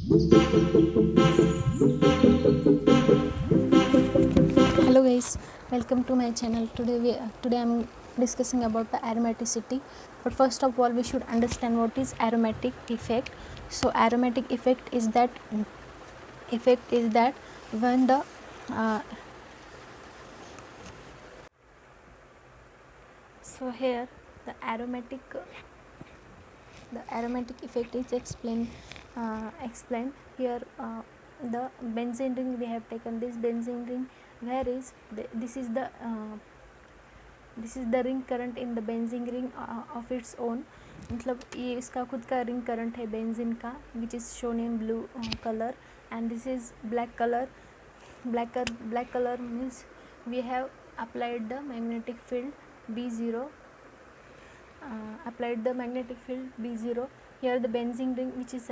Hello guys, welcome to my channel. Today I'm discussing about the aromaticity. But first of all, we should understand what is aromatic effect. So aromatic effect is that when uh, so here the aromatic effect is explained here. The benzene ring, we have taken this benzene ring. Where is this is the ring current in the benzene ring of its own. मतलब ये इसका खुद का ring current है benzene का, which is shown in blue colour, and this is black colour. Black color means we have applied the magnetic field B0. Applied the magnetic field B0 here the benzene ring which is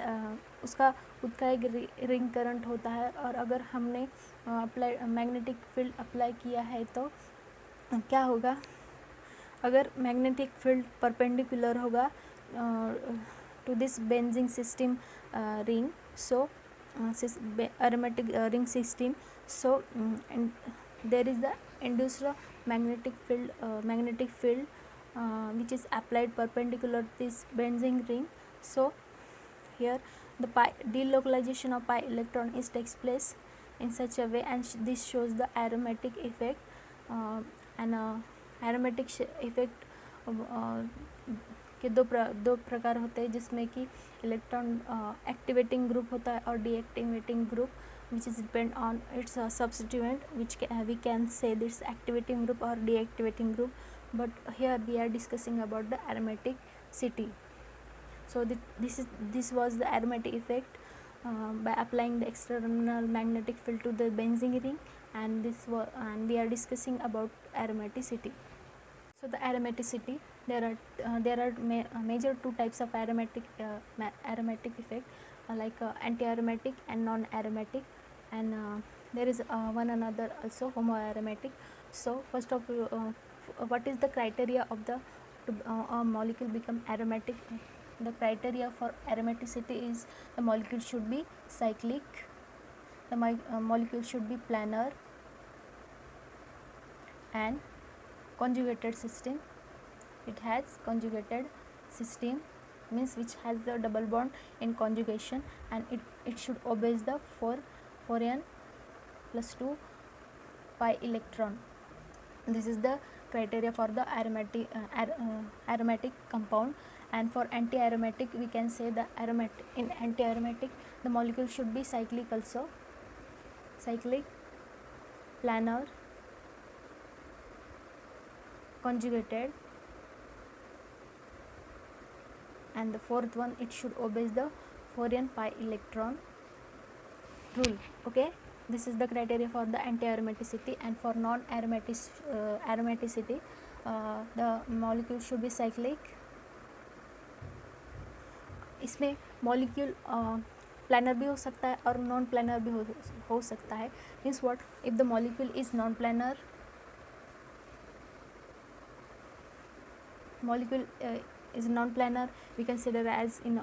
उसका खुद का एक ring current होता है. और अगर हमने apply magnetic field apply किया है तो क्या होगा, अगर मैग्नेटिक फील्ड परपेंडिकुलर होगा to this benzene system ring, so aromatic ring system, so there is the induced magnetic field which is applied perpendicular to this benzene ring. So here the delocalization of pi electron takes place in such a way, and this shows the aromatic effect. And aromatic effect के दो प्रकार होते हैं, जिसमें कि electron activating group होता है और deactivating group, which is depend on its substituent, which we can say this activating group or deactivating group. But here we are discussing about the aromaticity. So this was the aromatic effect by applying the external magnetic field to the benzene ring, and we are discussing about aromaticity. So the aromaticity, there are major two types of aromatic effect, like anti-aromatic and non-aromatic, and there is one another also homoaromatic. So first of what is the criteria of the a molecule become aromatic? The criteria for aromaticity is the molecule should be cyclic, the molecule should be planar, and conjugated system. It has conjugated system means which has the double bond in conjugation, and it should obey the 4n plus 2 pi electron. This is the criteria for the aromatic compound. And for anti-aromatic, we can say the in anti-aromatic the molecule should be cyclic also, cyclic, planar, conjugated, and the fourth one, it should obey the 4n pi electron rule. Okay, this is the criteria for the anti-aromaticity. And for non-aromaticity, the molecule should be cyclic. इसमें molecule planner भी हो सकता है और non planner भी हो सकता है. Means what, if the molecule is non planner, molecule is non-planar, we consider as in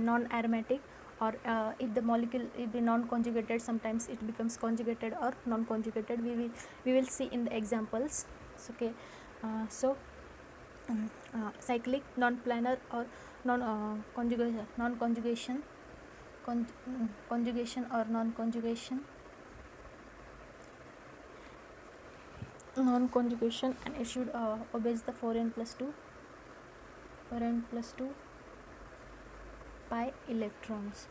non-aromatic. Or if the molecule is non-conjugated, sometimes it becomes conjugated or non-conjugated. We will see in the examples. Okay, so cyclic, non-planar, or conjugation or non-conjugation, and it should obey the 4n plus 2 pi electrons.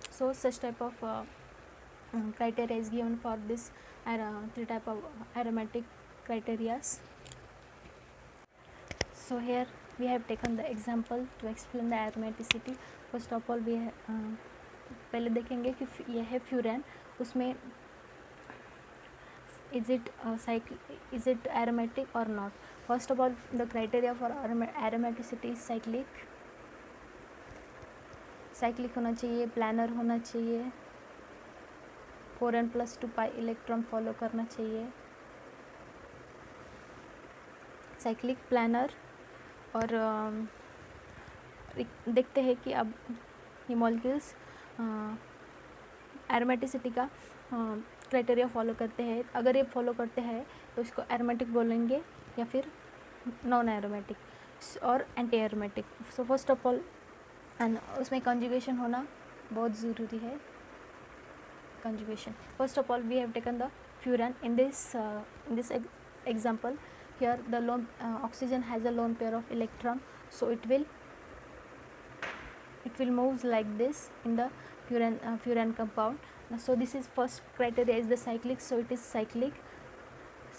So such type of criteria is given for this three type of aromatic criterias. So here we have taken the example to explain the aromaticity. First of all, we पहले देखेंगे कि ये है furan, उसमें is it aromatic or not. First of all, the criteria for aromaticity is cyclic होना चाहिए, planner होना चाहिए, 4n plus 2 pi electron follow करना चाहिए, साइक्लिक, प्लानर. और देखते हैं कि अब ये मॉलिक्यूल्स एरोमेटिसिटी का क्राइटेरिया फॉलो करते हैं। अगर ये फॉलो करते हैं तो इसको एरोमेटिक बोलेंगे या फिर नॉन एरोमेटिक और anti aromatic. So first of all and उसमें कंजुगेशन होना बहुत ज़रूरी है। Conjugation, first of all we have taken the furan in this example. Here the lone oxygen has a lone pair of electron, so it will moves like this in the furan compound. So this is first criteria is the cyclic, so it is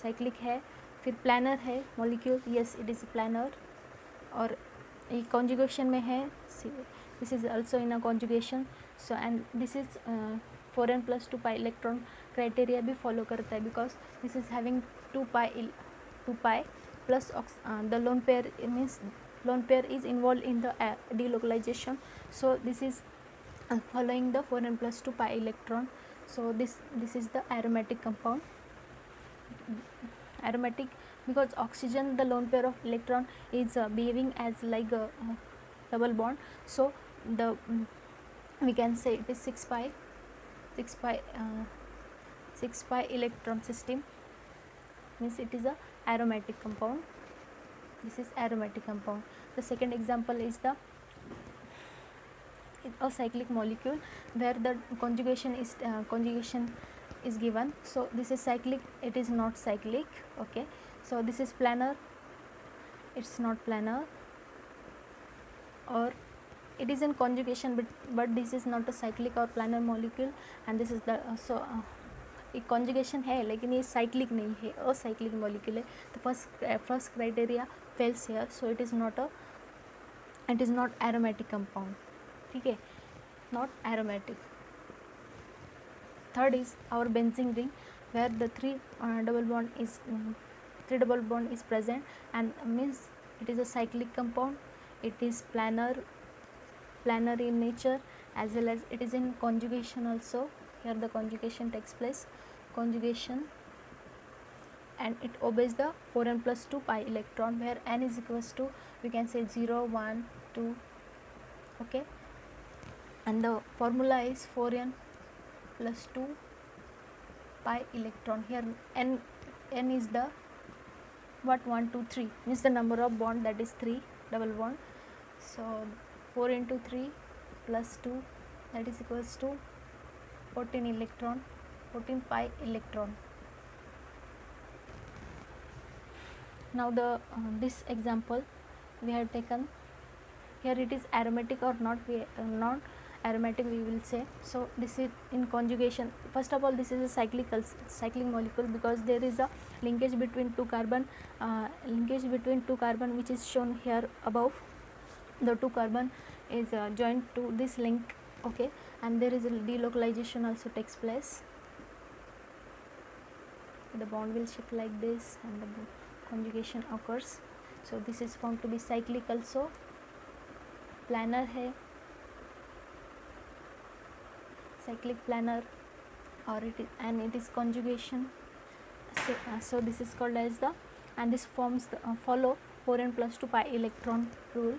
cyclic है। फिर planar है molecule, yes it is planar। और ये conjugation में है, this is also in a conjugation, so and this is 4n plus 2 pi electron criteria भी follow करता है, because this is having 2 pi plus the lone pair means lone pair is involved in the delocalization, so this is following the 4n plus 2 pi electron. So this is the aromatic compound. Aromatic because oxygen, the lone pair of electron is behaving as like a double bond, so the we can say it is 6 pi electron system, means it is a aromatic compound. This is aromatic compound. The second example is the a cyclic molecule where the conjugation is given. So this is cyclic, it is not cyclic. Okay, so this is planar, it's not planar, or it is in conjugation, but this is not a cyclic or planar molecule, and this is the एक conjugation है लेकिन ये cyclic नहीं है, अcyclic molecule है। तो first criteria fails here, so it is not aromatic compound, ठीक है, not aromatic. Third is our benzene ring, where the three double bond is present, and means it is a cyclic compound, it is planar in nature, as well as it is in conjugation also. Here the conjugation takes place, and it obeys the 4n plus 2 pi electron, where n is equals to, we can say 0, 1, 2. Okay, and the formula is 4n plus 2 pi electron. Here n is the 1, 2, 3 means the number of bond, that is 3 double bond. So 4 into 3 plus 2, that is equals to 14 pi electron. Now the this example we have taken, here it is aromatic or not aromatic we will say. So this is in conjugation. First of all, this is a cyclic molecule, because there is a linkage between two carbon which is shown here above. The 2 carbon is joined to this link. Okay, and there is a delocalization also takes place. The bond will shift like this and the conjugation occurs. So this is found to be cyclic also. Planar है, cyclic planar, or it is conjugation. So this is called as the, and this forms the follow 4n plus 2 pi electron rule.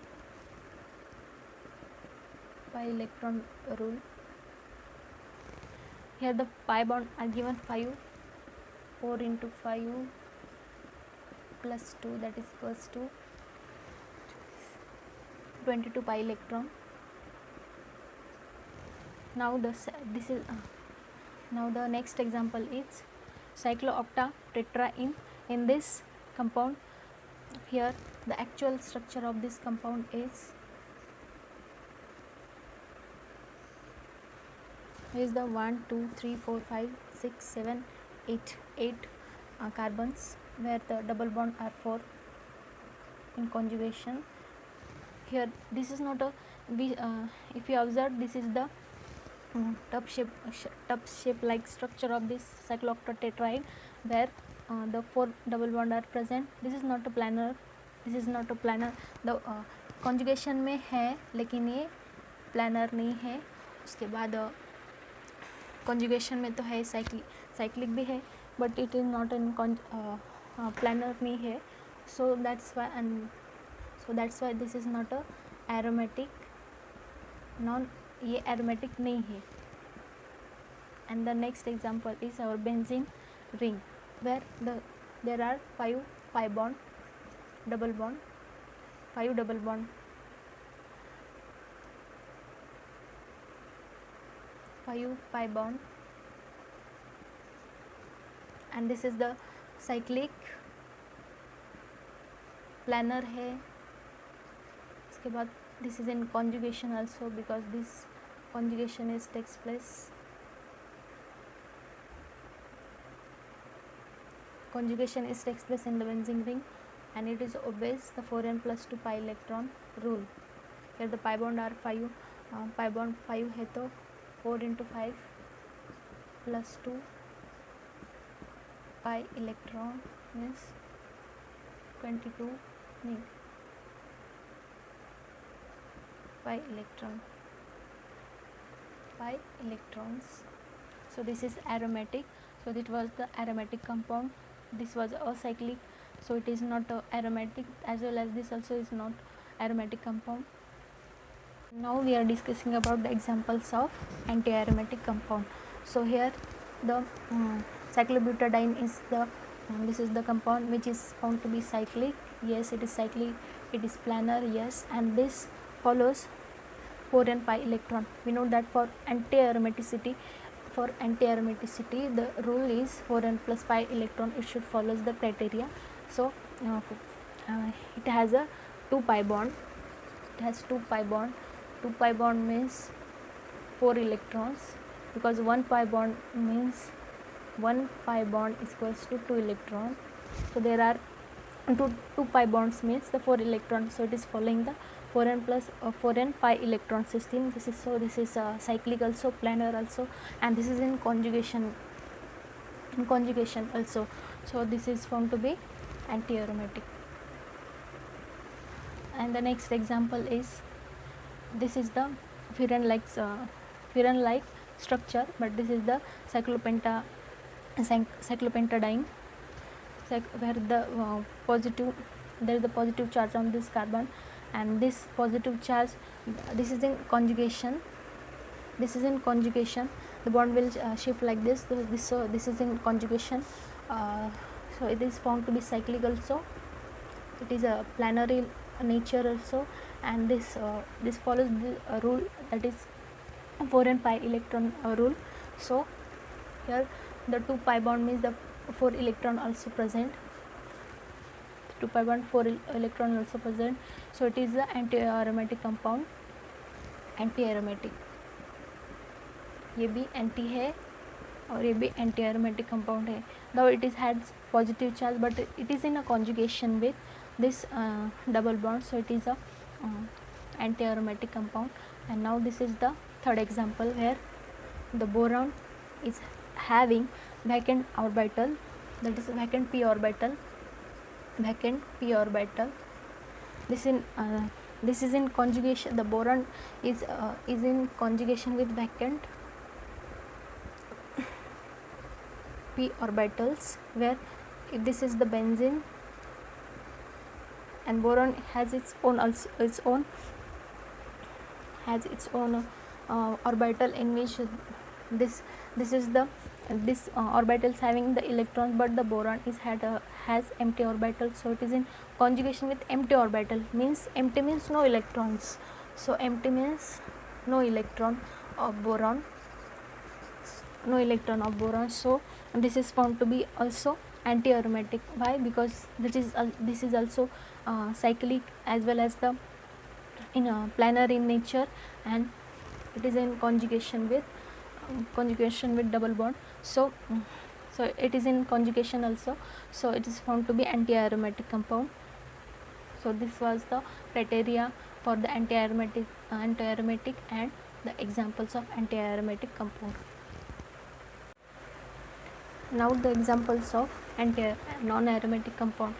Here the pi bond are given 5, 4 into 5 plus 2, that is equals to 22 pi electron. Now now the next example is cycloocta tetra in this compound. Here the actual structure of this compound is the 1, 2, 3, 4, 5, 6, 7, 8 carbons, where the double bond are 4 in conjugation. Here this is not a if you observe, this is the tub shape like structure of this cyclooctatetraene, where the 4 double bond are present. This is not a planar, the conjugation में है लेकिन ये planar नहीं है। उसके बाद conjugation में तो है, cyclic भी है, but it is not in planar नहीं है, so that's why this is not a aromatic, non ये aromatic नहीं है. And the next example is our benzene ring, where there are 5 pi bond, double bond, 5 double bond, 5 pi bond, and this is the cyclic, planar है. इसके बाद this is in conjugation also, because this conjugation is takes place. Conjugation is takes place in the benzene ring, and it is obeys the 4n plus 2 pi electron rule. Here the pi bond are 5, pi bond 5 है तो 4 into 5 plus 2 pi electron is 22 नहीं pi electrons. So this is aromatic. So this was the aromatic compound. This was acyclic, so it is not aromatic, as well as this also is not aromatic compound. Now we are discussing about the examples of anti-aromatic compound. So here the cyclobutadiene is the this is the compound which is found to be cyclic. Yes, it is cyclic. It is planar. Yes, and this follows 4n pi electron. We know that for anti-aromaticity, the rule is 4n plus pi electron. It should follow the criteria. So it has a 2 pi bond. It has 2 pi bond. 2 pi bond means 4 electrons, because 1 pi bond means 1 pi bond is equals to 2 electron. So there are 2 pi bonds means the 4 electrons. So it is following the 4n plus 4n pi electron system. This is cyclic also, planar also, and this is in conjugation also. So this is found to be anti-aromatic. And the next example is, this is the furan-like structure, but this is the cyclopentadiene, where the there is the positive charge on this carbon, and this positive charge, this is in conjugation. The bond will shift like this. So this is in conjugation. So it is found to be cyclic also. It is a planar in nature also, and this follows the rule, that is 4n pi electron rule. So here the 2 pi bond means the 4 electron also present. 2 pi bond, 4 electron also present. So it is the anti-aromatic compound. anti-aromatic, ये भी anti है और ये भी anti aromatic compound है. Now it is has positive charge, but it is in a conjugation with this double bond, so it is a anti-aromatic compound. And now this is the third example, where the boron is having vacant orbital, that is vacant p orbital. This is in conjugation. The boron is in conjugation with vacant p orbitals, where if this is the benzene, and boron has its own orbital in which this orbital is having the electrons, but the boron has empty orbital. So it is in conjugation with empty orbital, means empty means no electrons. So empty means no electron of boron. So this is found to be also anti-aromatic. Why? Because this is also cyclic, as well as the planar in nature, and it is in conjugation with double bond. So it is in conjugation also, so it is found to be anti-aromatic compound. So this was the criteria for the anti-aromatic and the examples of anti-aromatic compound. Now the examples of non-aromatic compound.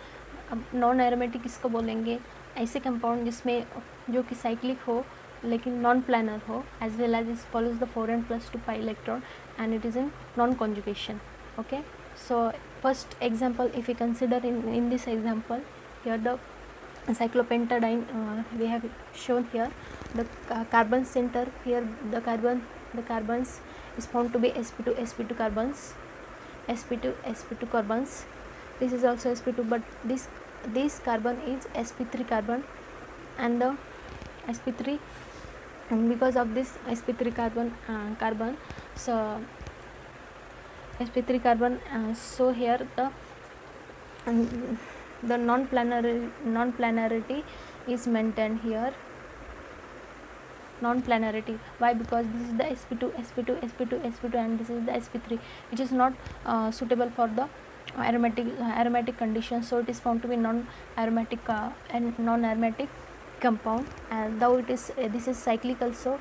अब non-aromatic किसको बोलेंगे? ऐसे compound जिसमें जो कि cyclic हो लेकिन non planar हो, as well as it follows the 4n plus 2 pi electron, and it is in non-conjugation. Okay, so first example, if we consider in this example, here the cyclopentadiene we have shown here. The carbon center here, the carbons is found to be sp2 carbons, sp2 carbons. This is also sp2, but this carbon is sp3 carbon, and the sp3, and because of this sp3 carbon, so sp3 carbon, so here the non-planarity is maintained here. Non-planarity, why? Because this is the sp2 and this is the sp3, which is not suitable for the aromatic conditions, so it is found to be non-aromatic and non-aromatic compound. And though it is this is cyclic also,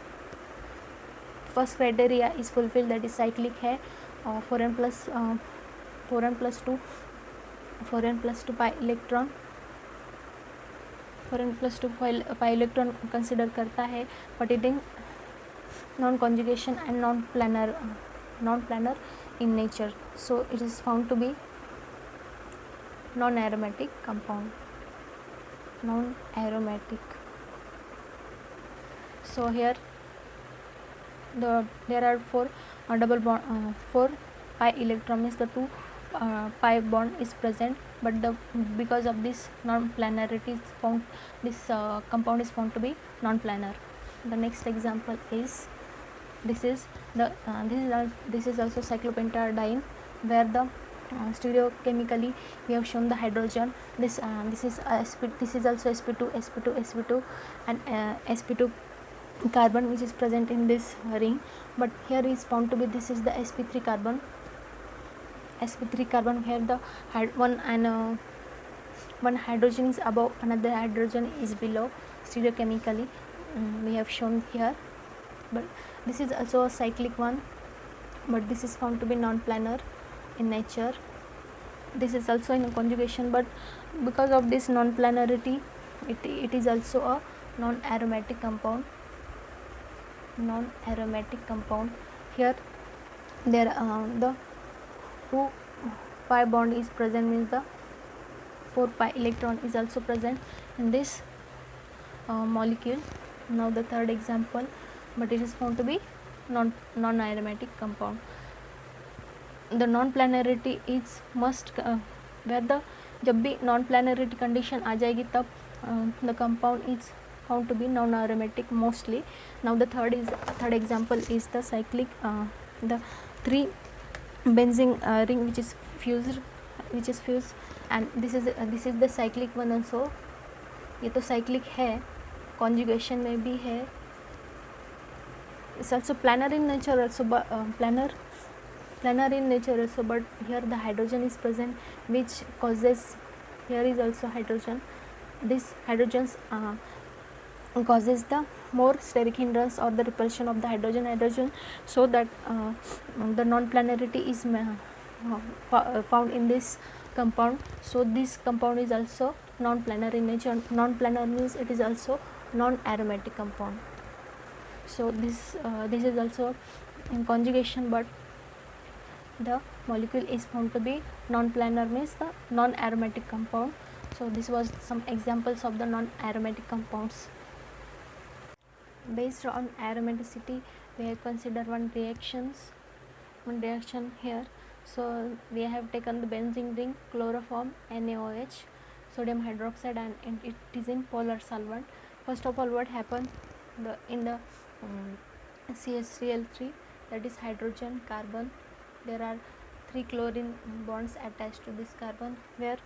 first criteria is fulfilled, that is cyclic है, 4n plus 2 pi electron, 4n plus 2 pi electron consider करता है, pertaining non-conjugation and non-planar in nature, so it is found to be non-aromatic compound, non-aromatic. So here there are 4 double bond, 4 pi electron means the 2 pi bond is present, but because of this non-planarity is found, this compound is found to be non-planar. The next example is this is also cyclopentadiene, where the stereochemically we have shown the hydrogen. This is also sp2 and sp2 carbon which is present in this ring, but here is found to be this is the sp3 carbon. Here the one hydrogen is above, another hydrogen is below stereochemically, we have shown here. But this is also a cyclic one, but this is found to be non-planar in nature. This is also in a conjugation, but because of this non-planarity it is also a non-aromatic compound. Here there the 2 pi bond is present, means the 4 pi electron is also present in this molecule. Now the third example, but it is found to be non-aromatic compound. The non-planarity is must where the जब भी non-planarity condition आ जाएगी तब the compound is found to be non-aromatic mostly. Now the third example is the cyclic, the 3 benzene ring which is fused, and this is the cyclic one also. ये तो cyclic है, conjugation में भी है, it's also planar in nature also, but planar in nature also, but here the hydrogen is present, which causes, here is also hydrogen, this hydrogens causes the more steric hindrance or the repulsion of the hydrogen, so that the non-planarity is found in this compound. So this compound is also non-planar in nature. Non-planar means it is also non-aromatic compound. So this is also in conjugation, but the molecule is found to be non-planar, means the non-aromatic compound. So this was some examples of the non-aromatic compounds. Based on aromaticity, we have considered one reaction here. So we have taken the benzene ring, chloroform, NaOH, sodium hydroxide, and it is in polar solvent. First of all, what happened in the CH3L3, that is hydrogen, carbon, there are 3 chlorine bonds attached to this carbon, where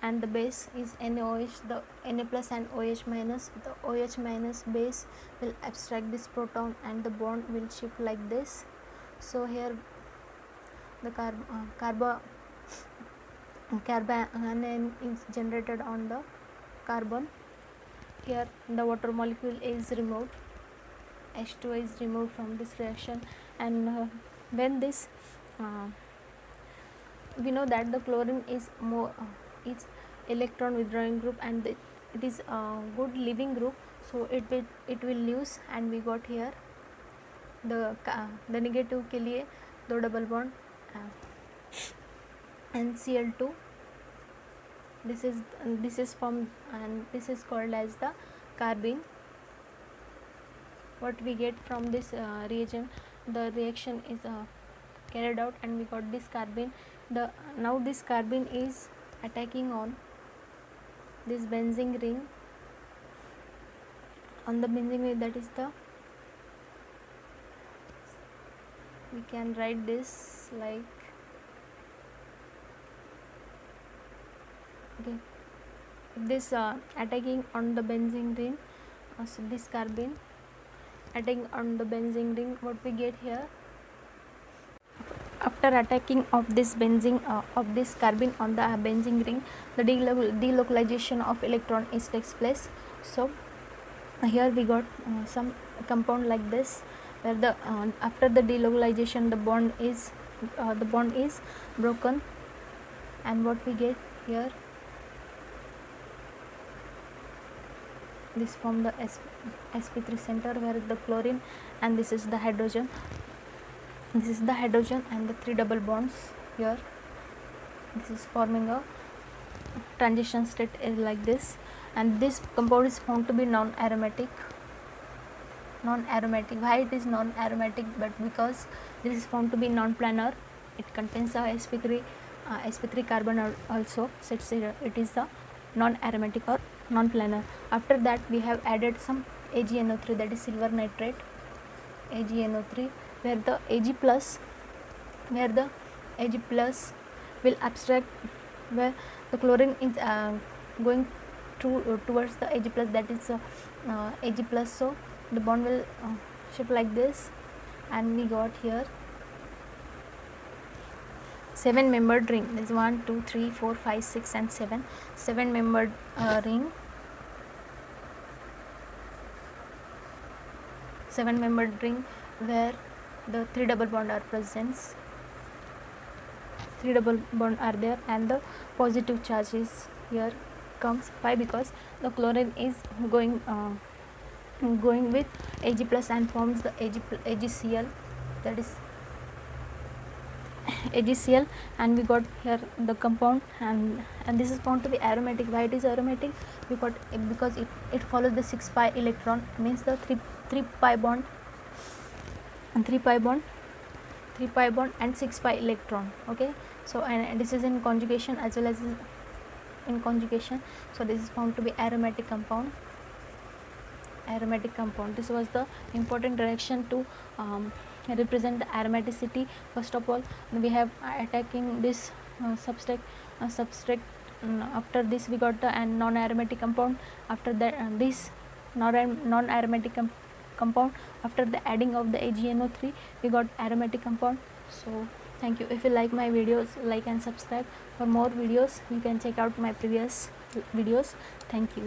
and the base is NaOH, the Na plus and OH minus. The OH minus base will abstract this proton and the bond will shift like this. So here the carbanion is generated on the carbon. Here the water molecule is removed, H2O is removed from this reaction, and when this we know that the chlorine is more it's electron withdrawing group, and it is a good leaving group, so it will lose, and we got here the negative के लिए 2 double bond and Cl2 this is formed, and this is called as the carbene. What we get from this reagent, the reaction is carried out, and we got this carbene. Now this carbene is attacking on this benzene ring, on the benzene ring, that is the, we can write this like, okay, this attacking on the benzene ring, so this carbene attacking on the benzene ring, what we get here, after attacking of this benzene of this carbene on the benzene ring, the delocalization of electron is takes place. So here we got some compound like this, where the after the delocalization the bond is broken, and what we get here, this form the sp3 center, where the chlorine, and this is the hydrogen, and the 3 double bonds here, this is forming a transition state is like this. And this compound is found to be non-aromatic. Why it is non-aromatic? But because this is found to be non-planar, it contains a sp3 carbon also, so it is the non-aromatic or non-planar. After that we have added some AgNO3, that is silver nitrate, AgNO3, where the Ag plus will abstract, where the chlorine is going towards the Ag plus, that is Ag plus, so the bond will shift like this, and we got here 7 membered ring. There is 1 2 3 4 5 6 and 7 membered ring, 7 membered ring, where the 3 double bond are present, 3 double bond are there, and the positive charge is here comes. Why? Because the chlorine is going with Ag plus and forms the AgCl, that is AgCl, and we got here the compound, and this is found to be aromatic. Why it is aromatic? Because it follows the 6 pi electron, means the 3 pi bond and 3 pi bond and 6 pi electron. Okay, so and this is in conjugation as well as in conjugation, so this is found to be aromatic compound. This was the important reaction to represent the aromaticity. First of all, we have attacking this substrate. After this we got the non-aromatic compound. After that this non-aromatic compound, after the adding of the AgNO3 we got aromatic compound. So thank you. If you like my videos, like and subscribe. For more videos you can check out my previous videos. Thank you.